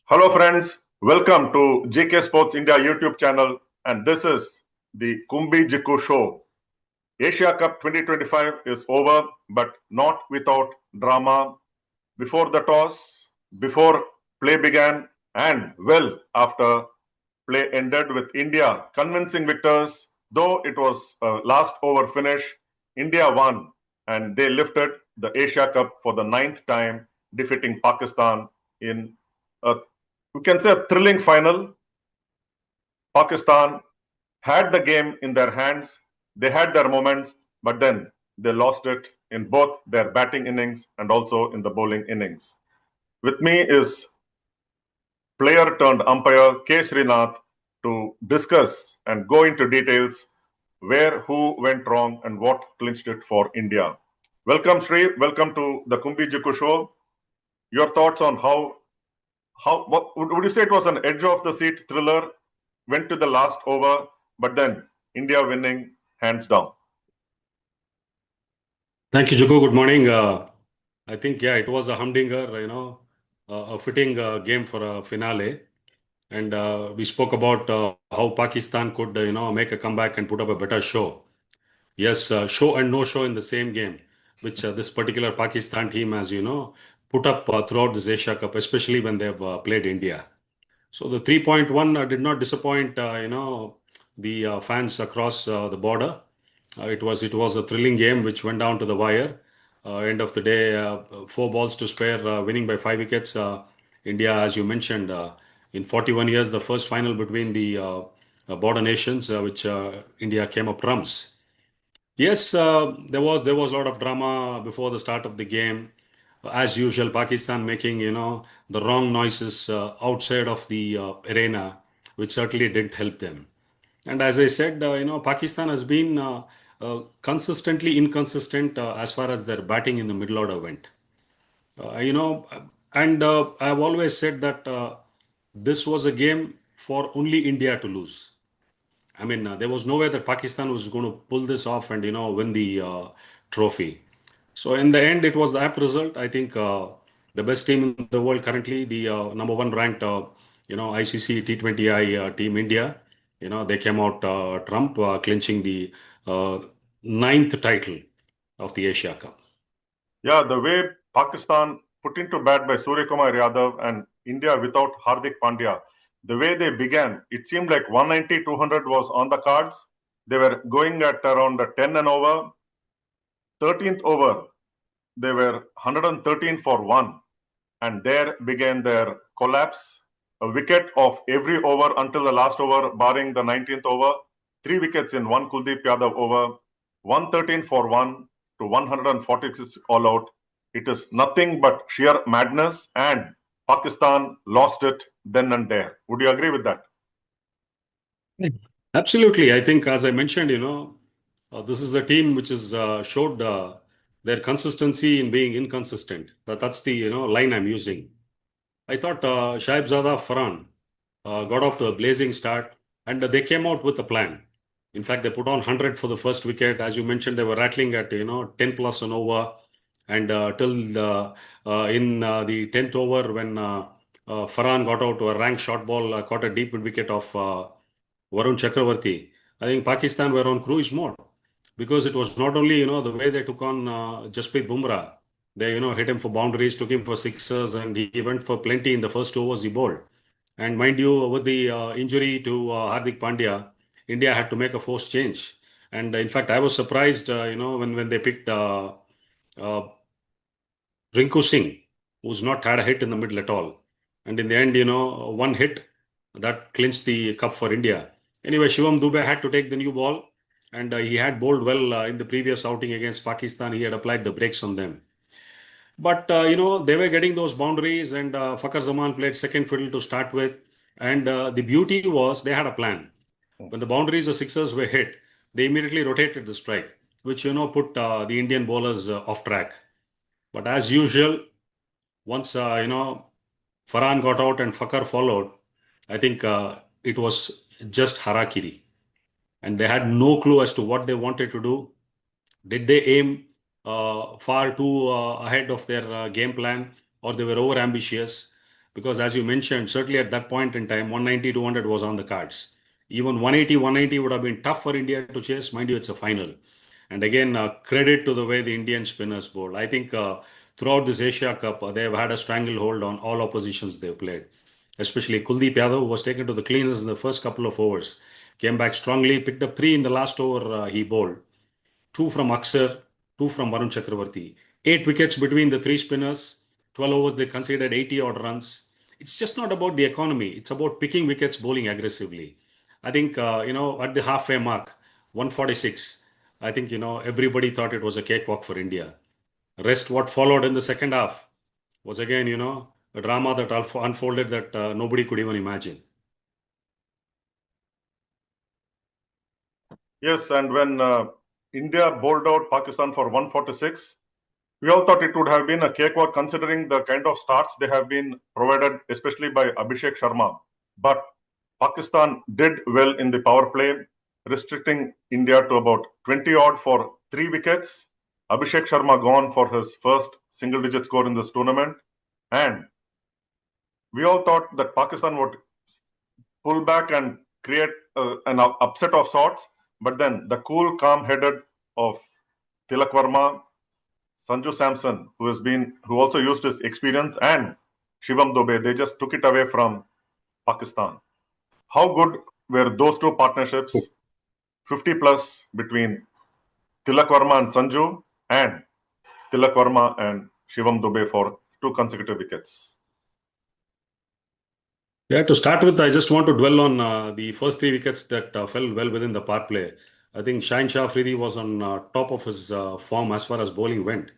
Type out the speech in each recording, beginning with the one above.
Hello friends, welcome to GK Sports India YouTube channel, and this is the Kumbi-Gikku show. Asia Cup 2025 is over, but not without drama. Before the toss, before play began, and well after play ended with India convincing victors. Though it was a last over finish, India won and they lifted the Asia Cup for the ninth time, defeating Pakistan in a, you can say, a thrilling final. Pakistan had the game in their hands, they had their moments, but then they lost it in both their batting innings and also in the bowling innings. With me is player turned umpire K. Srinath to discuss and go into details where who went wrong and what clinched it for India. Welcome, Sri. Welcome to the Kumbi-Gikku show. Your thoughts on what would you say it was an edge of the seat thriller, went to the last over, but then India winning hands down. Thank you, Joko. Good morning. I think, it was a humdinger, a fitting game for a finale. And we spoke about how Pakistan could, make a comeback and put up a better show. Yes, show and no show in the same game, which this particular Pakistan team, as you know, put up throughout this Asia Cup, especially when they've played India. So the 3.1 did not disappoint, the fans across the border. It was a thrilling game which went down to the wire. End of the day, 4 balls to spare, winning by 5 wickets. India, as you mentioned, in 41 years, the first final between the border nations, which India came up trumps. Yes, there was a lot of drama before the start of the game. As usual, Pakistan making the wrong noises outside of the arena, which certainly didn't help them. And as I said, Pakistan has been consistently inconsistent as far as their batting in the middle order went. Uh, you know, and I've always said that this was a game for only India to lose. I mean, there was no way that Pakistan was going to pull this off and win the trophy. So in the end, it was the apt result. I think the best team in the world currently, the number one ranked, ICC T20I team India. They came out trump, clinching the uh, ninth title of the Asia Cup. Yeah, the way Pakistan put into bat by Surya Kumar Yadav and India without Hardik Pandya, the way they began, it seemed like 190, 200 was on the cards. They were going at around 10 and over. 13th over, they were 113 for 1. And there began their collapse. A wicket of every over until the last over, barring the 19th over. 3 wickets in one Kuldeep Yadav over. 113 for 1 to 146 all out. It is nothing but sheer madness, and Pakistan lost it then and there. Would you agree with that? Absolutely. I think, as I mentioned, this is a team which has showed their consistency in being inconsistent. That's the line I'm using. I thought Zada Farhan got off to a blazing start, and they came out with a plan. In fact, they put on 100 for the first wicket. As you mentioned, they were rattling at 10 plus an over, and till the 10th over when Farhan got out to a rank short ball, caught a deep mid wicket of Varun Chakravarti. I think Pakistan were on cruise mode because it was not only the way they took on Jasprit Bumrah. They hit him for boundaries, took him for sixes, and he went for plenty in the first 2 overs he bowled. And mind you, with the injury to Hardik Pandya, India had to make a forced change. And in fact, I was surprised, when they picked uh, Rinku Singh, who's not had a hit in the middle at all. And in the end, one hit that clinched the cup for India. Anyway, Shivam Dube had to take the new ball, and he had bowled well in the previous outing against Pakistan. He had applied the brakes on them. But they were getting those boundaries, and Fakhar Zaman played second fiddle to start with. And the beauty was they had a plan. When the boundaries or sixers were hit, they immediately rotated the strike, which put the Indian bowlers off track. But as usual, once Farhan got out and Fakhar followed, I think it was just harakiri, and they had no clue as to what they wanted to do. Did they aim far too ahead of their game plan, or they were over ambitious? because as you mentioned, certainly at that point in time, 190, 200 was on the cards. Even 180, 190 would have been tough for India to chase. Mind you, it's a final. And again, credit to the way the Indian spinners bowled. I think throughout this Asia Cup, they've had a stranglehold on all oppositions they've played. Especially Kuldeep Yadav, who was taken to the cleaners in the first couple of overs, came back strongly, picked up three in the last over he bowled. Two from Aksar, two from Varun Chakravarti. 8 wickets between the three spinners. 12 overs, they conceded 80 odd runs. It's just not about the economy. It's about picking wickets, bowling aggressively. I think, at the halfway mark, 146, I think, everybody thought it was a cakewalk for India. Rest, what followed in the second half was again, a drama that unfolded that nobody could even imagine. Yes, and when India bowled out Pakistan for 146, we all thought it would have been a cakewalk considering the kind of starts they have been provided, especially by Abhishek Sharma. But Pakistan did well in the power play, restricting India to about 20 odd for 3 wickets. Abhishek Sharma gone for his first single digit score in this tournament. And we all thought that Pakistan would pull back and create an upset of sorts. But then the cool, calm headed of Tilak Verma, Sanju Samson, who also used his experience, and Shivam Dube, they just took it away from Pakistan. How good were those two partnerships? 50 plus between Tilak Verma and Sanju, and Tilak Verma and Shivam Dube for 2 consecutive wickets. Yeah, to start with, I just want to dwell on the first 3 wickets that fell well within the power play. I think Shaheen Shah Afridi was on top of his form as far as bowling went.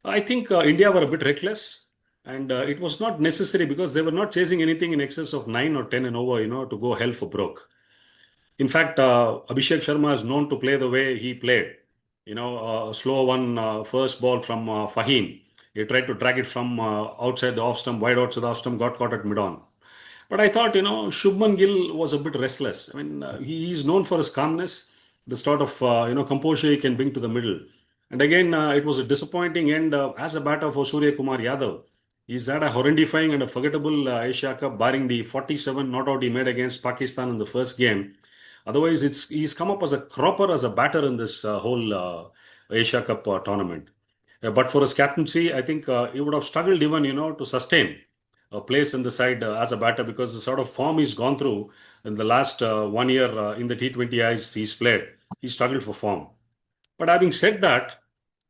I think India were a bit reckless, and it was not necessary because they were not chasing anything in excess of 9 or 10 and over, to go hell for broke. In fact, Abhishek Sharma is known to play the way he played. A slow one, first ball from Fahim. He tried to drag it from outside the off stump, wide outside the off stump, got caught at mid on. But I thought, Shubman Gill was a bit restless. I mean, he's known for his calmness, the sort of, composure he can bring to the middle. And again, it was a disappointing end as a batter for Surya Kumar Yadav. He's had a horrendifying and a forgettable Asia Cup, barring the 47 not out he made against Pakistan in the first game. Otherwise, he's come up as a cropper, as a batter in this whole Asia Cup tournament. But for his captaincy, I think he would have struggled even, to sustain a place in the side as a batter because the sort of form he's gone through in the last 1 year in the T20Is he's played, he struggled for form. But having said that,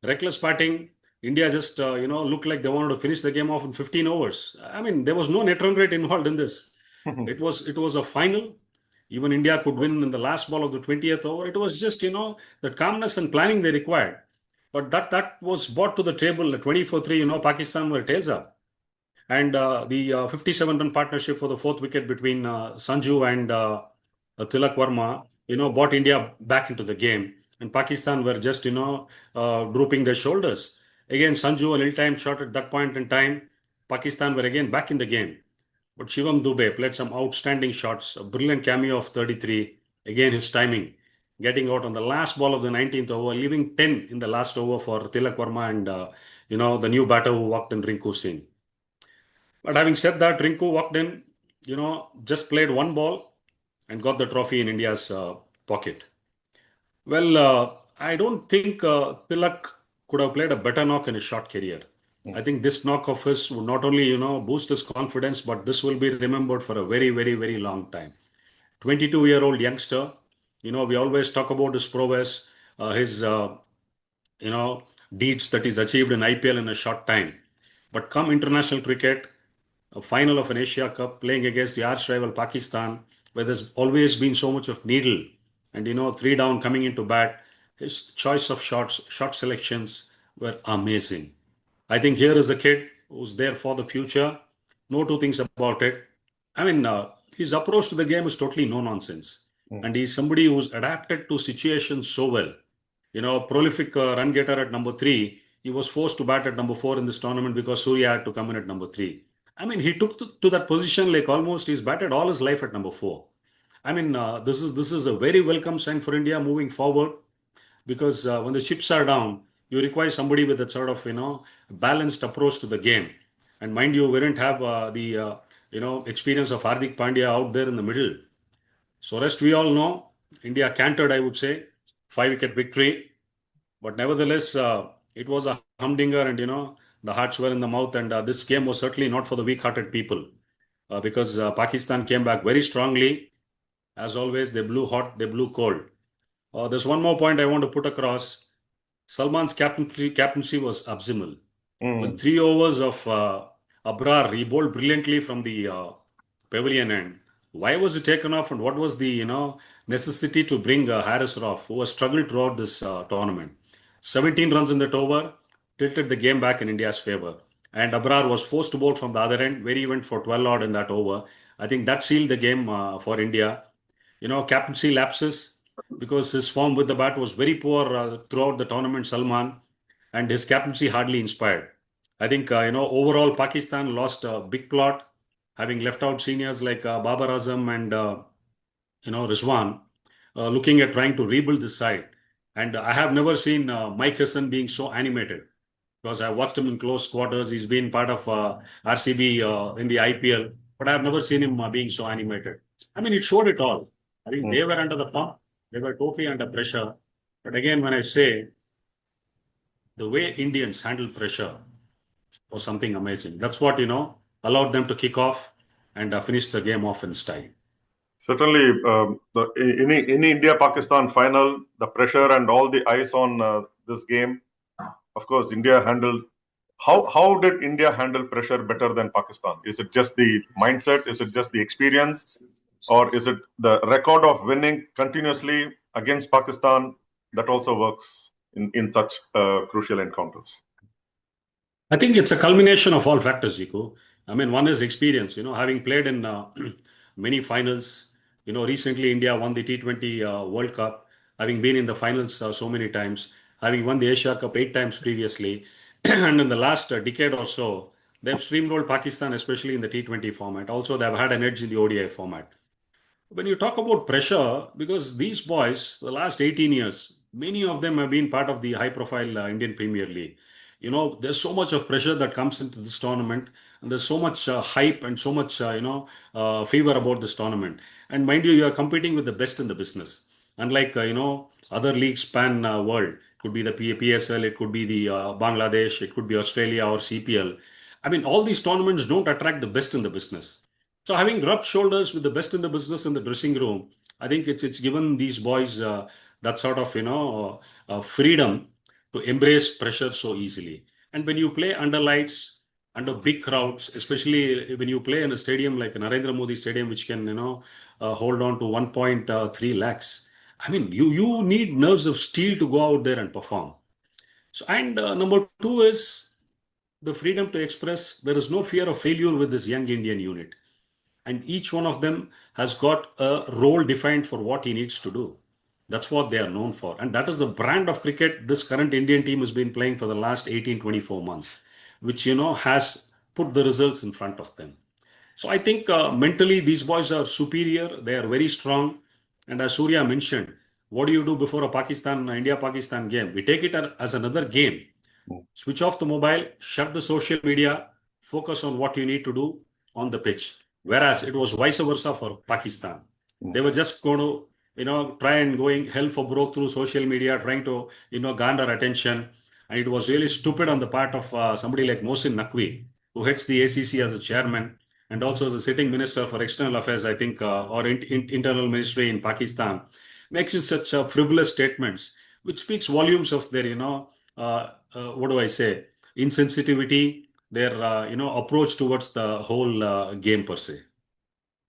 reckless batting, India just looked like they wanted to finish the game off in 15 overs. I mean, there was no net run rate involved in this. It was a final. Even India could win in the last ball of the 20th over. It was just the calmness and planning they required. But that was brought to the table at 24-3. Pakistan were tails up. And the 57-run partnership for the fourth wicket between Sanju and Tilak Verma, brought India back into the game. And Pakistan were just, drooping their shoulders. Again, Sanju, an ill-timed shot at that point in time. Pakistan were again back in the game. But Shivam Dube played some outstanding shots. A brilliant cameo of 33. Again, his timing. Getting out on the last ball of the 19th over, leaving 10 in the last over for Tilak Verma and, the new batter who walked in, Rinku Singh. But having said that, Rinku walked in, just played one ball and got the trophy in India's pocket. Well, I don't think Tilak could have played a better knock in his short career. I think this knock of his would not only, boost his confidence, but this will be remembered for a very, very, very long time. 22-year-old youngster, we always talk about his prowess, his, deeds that he's achieved in IPL in a short time. But come international cricket, a final of an Asia Cup, playing against the arch rival Pakistan, where there's always been so much of needle, and 3 down coming into bat, his choice of shots, shot selections were amazing. I think here is a kid who's there for the future. No two things about it. I mean, his approach to the game is totally no nonsense. And he's somebody who's adapted to situations so well. Prolific run getter at number 3. He was forced to bat at number 4 in this tournament because Surya had to come in at number 3. I mean, he took to that position like almost he's batted all his life at number 4. I mean, this is a very welcome sign for India moving forward because when the chips are down, you require somebody with that sort of balanced approach to the game. And mind you, we didn't have the experience of Hardik Pandya out there in the middle. So rest we all know, India cantered, I would say, 5-wicket victory. But nevertheless, it was a humdinger, and the hearts were in the mouth. And this game was certainly not for the weak-hearted people, because Pakistan came back very strongly. As always, they blew hot, they blew cold. There's one more point I want to put across. Salman's captaincy was abysmal. When 3 overs of Abrar, he bowled brilliantly from the pavilion end. Why was it taken off, and what was the necessity to bring Harris Roff, who has struggled throughout this tournament? 17 runs in that over tilted the game back in India's favor, and Abrar was forced to bowl from the other end, where he went for 12 odd in that over. I think that sealed the game for India. Captaincy lapses because his form with the bat was very poor throughout the tournament, Salman, and his captaincy hardly inspired. I think, overall, Pakistan lost a big plot, having left out seniors like Babar Azam and, Rizwan, looking at trying to rebuild this side. And I have never seen Mike Hassan being so animated, because I watched him in close quarters. He's been part of RCB in the IPL, but I've never seen him being so animated. I mean, it showed it all. I think they were under the pump. They were totally under pressure. But again, when I say the way Indians handle pressure was something amazing. That's what, allowed them to kick off and finish the game off in style. Certainly, in India-Pakistan final, the pressure and all the eyes on this game, of course, India handled. How did India handle pressure better than Pakistan? Is it just the mindset? Is it just the experience? Or is it the record of winning continuously against Pakistan that also works in such crucial encounters? I think it's a culmination of all factors, Jiku. I mean, one is experience, having played in many finals. Recently India won the T20 World Cup, having been in the finals so many times, having won the Asia Cup 8 times previously. And in the last decade or so, they've steamrolled Pakistan, especially in the T20 format. Also, they've had an edge in the ODI format. When you talk about pressure, because these boys, the last 18 years, many of them have been part of the high profile Indian Premier League. There's so much of pressure that comes into this tournament, and there's so much hype and so much, fever about this tournament. And mind you, you are competing with the best in the business. Unlike, other leagues span world, it could be the PSL, it could be the Bangladesh, it could be Australia or CPL. I mean, all these tournaments don't attract the best in the business. So having rubbed shoulders with the best in the business in the dressing room, I think it's given these boys that sort of freedom to embrace pressure so easily. And when you play under lights, under big crowds, especially when you play in a stadium like Narendra Modi Stadium, which can hold on to 1.3 lakhs. I mean, you need nerves of steel to go out there and perform. So, and number two is the freedom to express. There is no fear of failure with this young Indian unit, and each one of them has got a role defined for what he needs to do. That's what they are known for, and that is the brand of cricket this current Indian team has been playing for the last 18-24 months, which has put the results in front of them. So I think mentally these boys are superior. They are very strong. And as Surya mentioned, what do you do before a India-Pakistan game? We take it as another game. Switch off the mobile, shut the social media, focus on what you need to do on the pitch. Whereas it was vice versa for Pakistan. They were just going to, try and going hell for broke through social media, trying to, garner attention. And it was really stupid on the part of somebody like Mohsin Naqvi, who heads the ACC as a chairman and also as a sitting minister for external affairs, I think, or internal ministry in Pakistan, makes such frivolous statements, which speaks volumes of their, what do I say, insensitivity, their approach towards the whole game per se.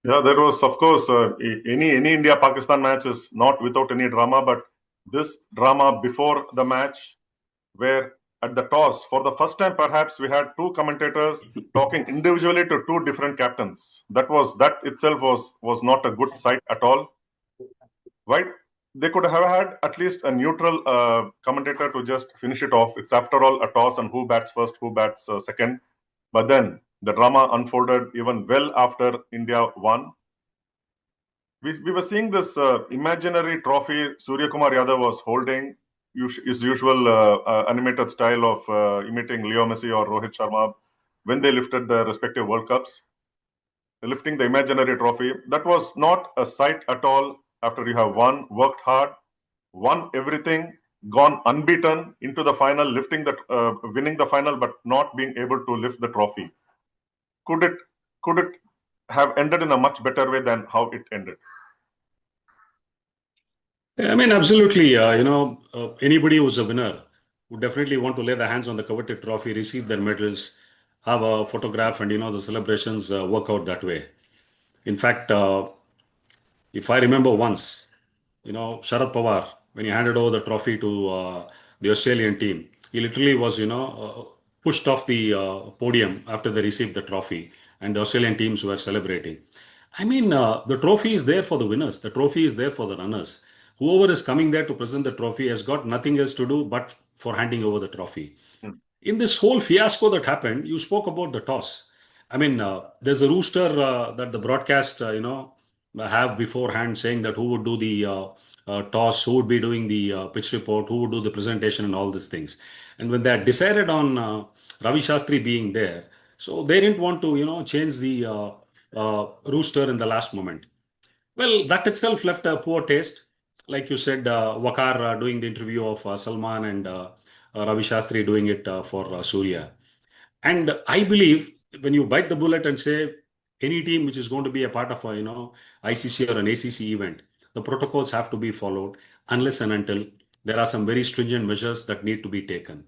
Yeah, there was, of course, any India-Pakistan match is not without any drama, but this drama before the match, where at the toss, for the first time perhaps, we had two commentators talking individually to two different captains. That itself was not a good sight at all. Why? They could have had at least a neutral commentator to just finish it off. It's after all a toss, and who bats first, who bats second. But then the drama unfolded even well after India won. We were seeing this imaginary trophy Surya Kumar Yadav was holding, his usual animated style of imitating Leo Messi or Rohit Sharma. when they lifted the respective World Cups, lifting the imaginary trophy. That was not a sight at all after you have won, worked hard, won everything, gone unbeaten into the final, winning the final, but not being able to lift the trophy. Could it have ended in a much better way than how it ended? I mean, absolutely. Anybody who's a winner would definitely want to lay their hands on the coveted trophy, receive their medals, have a photograph, and the celebrations work out that way. In fact, if I remember once, Sharad Pawar, when he handed over the trophy to the Australian team, he literally was, pushed off the podium after they received the trophy, and the Australian teams were celebrating. I mean, the trophy is there for the winners. The trophy is there for the runners. Whoever is coming there to present the trophy has got nothing else to do but for handing over the trophy. In this whole fiasco that happened, you spoke about the toss. I mean, there's a rooster that the broadcast, have beforehand saying that who would do the toss, who would be doing the pitch report, who would do the presentation, and all these things. And when they had decided on Ravi Shastri being there, so they didn't want to, change the rooster in the last moment. Well, that itself left a poor taste. Like you said, Wakar doing the interview of Salman and Ravi Shastri doing it for Surya. And I believe when you bite the bullet and say any team which is going to be a part of a ICC or an ACC event, the protocols have to be followed unless and until there are some very stringent measures that need to be taken.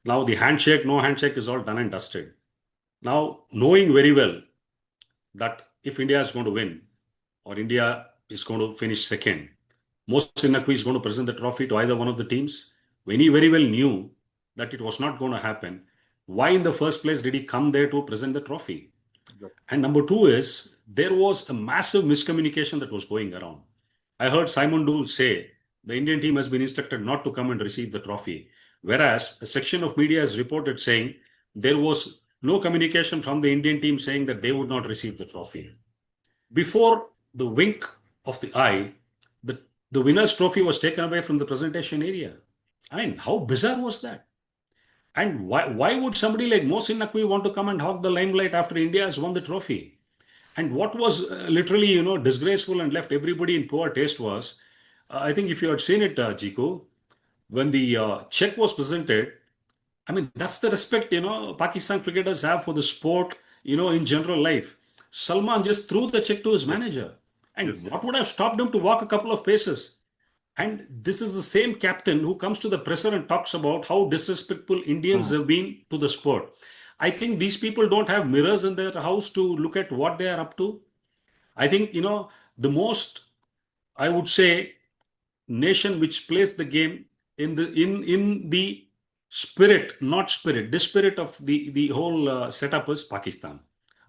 Now the handshake, no handshake is all done and dusted. Now knowing very well that if India is going to win or India is going to finish second, Mohsin Naqvi is going to present the trophy to either one of the teams. When he very well knew that it was not going to happen, why in the first place did he come there to present the trophy? And number two is there was a massive miscommunication that was going around. I heard Simon Dool say the Indian team has been instructed not to come and receive the trophy, whereas a section of media has reported saying there was no communication from the Indian team saying that they would not receive the trophy. Before the wink of the eye, the winner's trophy was taken away from the presentation area. I mean, how bizarre was that? And why would somebody like Mohsin Naqvi want to come and hog the limelight after India has won the trophy? And what was literally, disgraceful and left everybody in poor taste was, I think if you had seen it, Jiku, when the check was presented, I mean, that's the respect, Pakistan cricketers have for the sport, in general life. Salman just threw the check to his manager. And Yes. what would have stopped him to walk a couple of paces? And this is the same captain who comes to the presser and talks about how disrespectful Indians have been to the sport. I think these people don't have mirrors in their house to look at what they are up to. I think, the most, I would say, nation which plays the game in the spirit, not spirit, the spirit of the whole setup is Pakistan.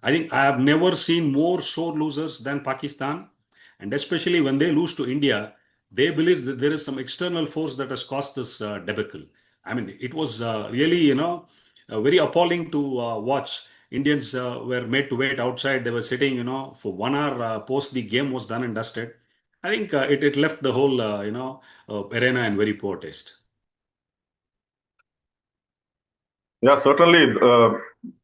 I think I have never seen more sore losers than Pakistan, and especially when they lose to India, they believe that there is some external force that has caused this debacle. I mean, it was really, very appalling to watch. Indians were made to wait outside. They were sitting, for 1 hour post the game was done and dusted. I think it left the whole, arena in very poor taste. Yeah, certainly.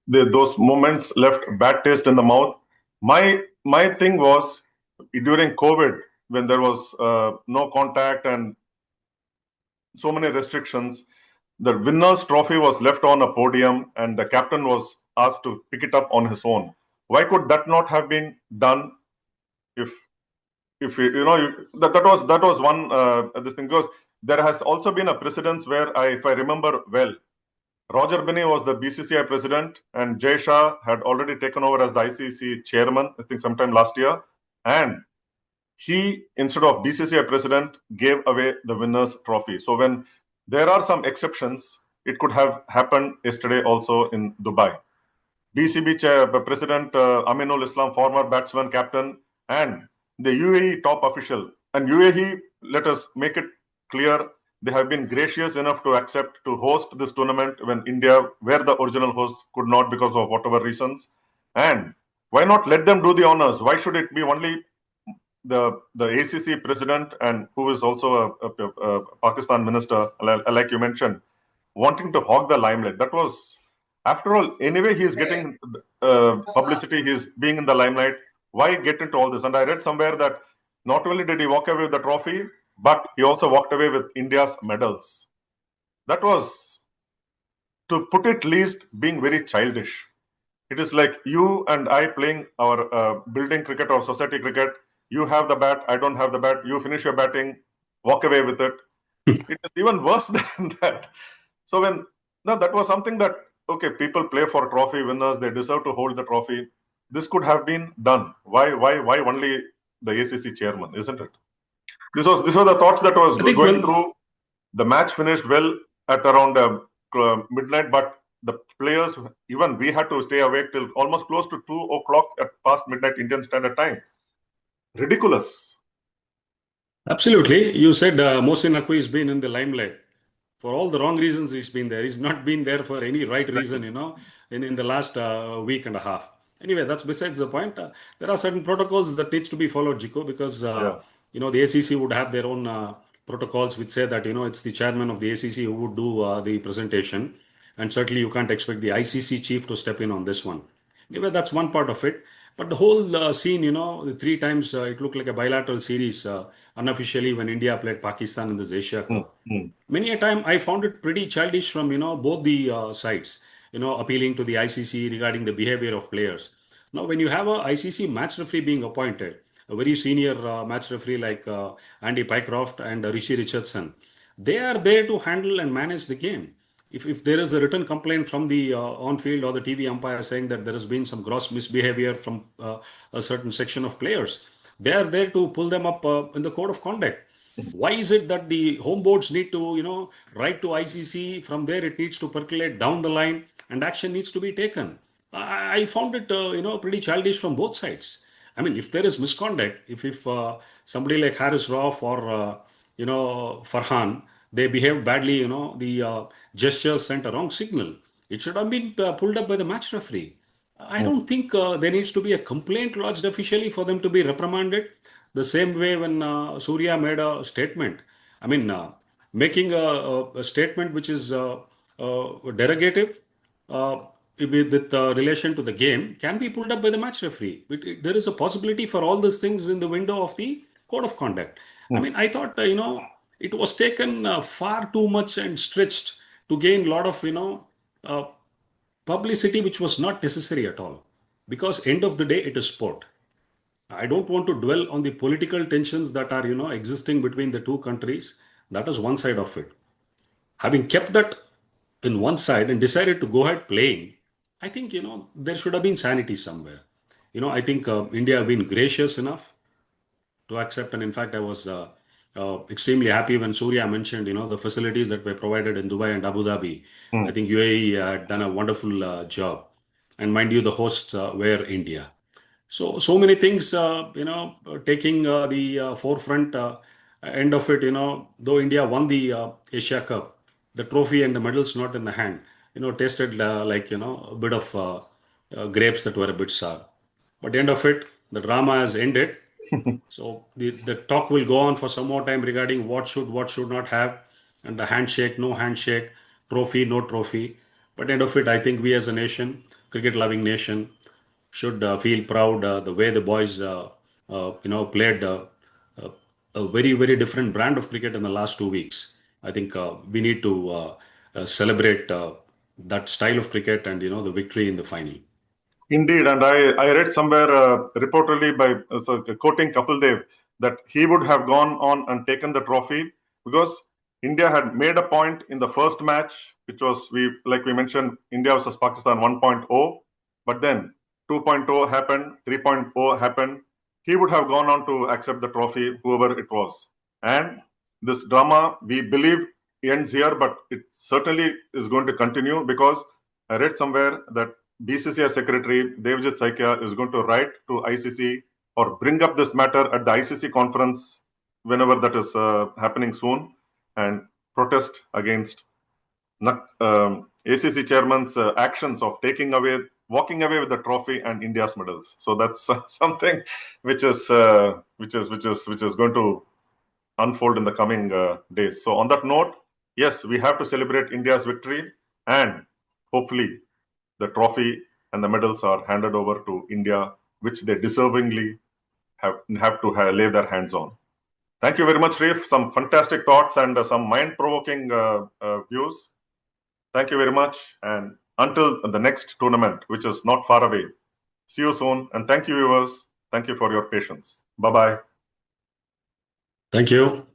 Those moments left bad taste in the mouth. My thing was during COVID when there was no contact and so many restrictions. The winner's trophy was left on a podium, and the captain was asked to pick it up on his own. Why could that not have been done? If that was one this thing, because there has also been a precedence where if I remember well, Roger Binney was the BCCI president, and Jay Shah had already taken over as the ICC chairman, I think sometime last year. And he, instead of BCCI president, gave away the winner's trophy. So when there are some exceptions, it could have happened yesterday also in Dubai. BCB president Aminul Islam, former batsman captain, and the UAE top official. And UAE, let us make it clear, they have been gracious enough to accept to host this tournament when India, where the original host could not because of whatever reasons. And why not let them do the honors? Why should it be only the ACC president, and who is also a Pakistan minister, like you mentioned, wanting to hog the limelight? That was, After all, anyway, he's getting publicity, he's being in the limelight. Why get into all this? And I read somewhere that not only did he walk away with the trophy, but he also walked away with India's medals. That was, to put it least, being very childish. It is like you and I playing our building cricket or society cricket. You have the bat, I don't have the bat. You finish your batting, walk away with it. It is even worse than that. So that was something that, okay, people play for trophy winners, they deserve to hold the trophy. This could have been done. Why only the ACC chairman, isn't it? These were the thoughts that was going through. The match finished well at around midnight, but the players, even we had to stay awake till almost close to 2 o'clock at past midnight Indian Standard Time. Ridiculous. Absolutely. You said Mohsin Naqvi has been in the limelight. For all the wrong reasons he's been there. He's not been there for any right reason, in the last week and a half. Anyway, that's besides the point. There are certain protocols that needs to be followed, Jiko, because, the ACC would have their own protocols which say that, it's the chairman of the ACC who would do the presentation. And certainly you can't expect the ICC chief to step in on this one. Anyway, that's one part of it. But the whole scene, the 3 times it looked like a bilateral series unofficially when India played Pakistan in this Asia Cup. Many a time I found it pretty childish from, both the sides, appealing to the ICC regarding the behavior of players. Now, when you have a ICC match referee being appointed, a very senior match referee like Andy Pycroft and Rishi Richardson, they are there to handle and manage the game. If there is a written complaint from the on-field or the TV umpire saying that there has been some gross misbehavior from a certain section of players, they are there to pull them up in the code of conduct. Why is it that the home boards need to, write to ICC? From there, it needs to percolate down the line and action needs to be taken. I found it, pretty childish from both sides. I mean, if there is misconduct, if somebody like Harris Rauf or, Farhan, they behaved badly, the gestures sent a wrong signal. It should have been pulled up by the match referee. I don't think there needs to be a complaint lodged officially for them to be reprimanded. The same way when Surya made a statement. I mean, making a statement which is derogative with relation to the game can be pulled up by the match referee. There is a possibility for all these things in the window of the code of conduct. I mean, I thought, it was taken far too much and stretched to gain a lot of, publicity which was not necessary at all. Because end of the day, it is sport. I don't want to dwell on the political tensions that are, existing between the two countries. That is one side of it. Having kept that in one side and decided to go ahead playing, I think, there should have been sanity somewhere. I think India have been gracious enough to accept. And in fact, I was extremely happy when Surya mentioned, the facilities that were provided in Dubai and Abu Dhabi. I think UAE had done a wonderful job. And mind you, the hosts were India. So many things, taking the forefront end of it, though India won the Asia Cup, the trophy and the medals not in the hand, tasted like, a bit of grapes that were a bit sour. But the end of it, the drama has ended. So the talk will go on for some more time regarding what should not have, and the handshake, no handshake, trophy, no trophy. But end of it, I think we as a nation, cricket-loving nation, should feel proud the way the boys, played a very, very different brand of cricket in the last 2 weeks. I think we need to celebrate that style of cricket and, the victory in the final. Indeed, and I read somewhere reportedly by quoting Kapil Dev that he would have gone on and taken the trophy because India had made a point in the first match, which was like we mentioned, India versus Pakistan 1.0, but then 2.0 happened, 3.0 happened. He would have gone on to accept the trophy, whoever it was. And this drama, we believe, ends here, but it certainly is going to continue because I read somewhere that BCCI Secretary Devjit Saikia is going to write to ICC or bring up this matter at the ICC conference whenever that is happening soon and protest against ACC chairman's actions of walking away with the trophy and India's medals. So that's something which is going to unfold in the coming days. So on that note, yes, we have to celebrate India's victory and hopefully the trophy and the medals are handed over to India, which they deservingly have to lay their hands on. Thank you very much, Reef. Some fantastic thoughts and some mind-provoking views. Thank you very much. And until the next tournament, which is not far away, see you soon. And thank you, viewers. Thank you for your patience. Bye-bye. Thank you.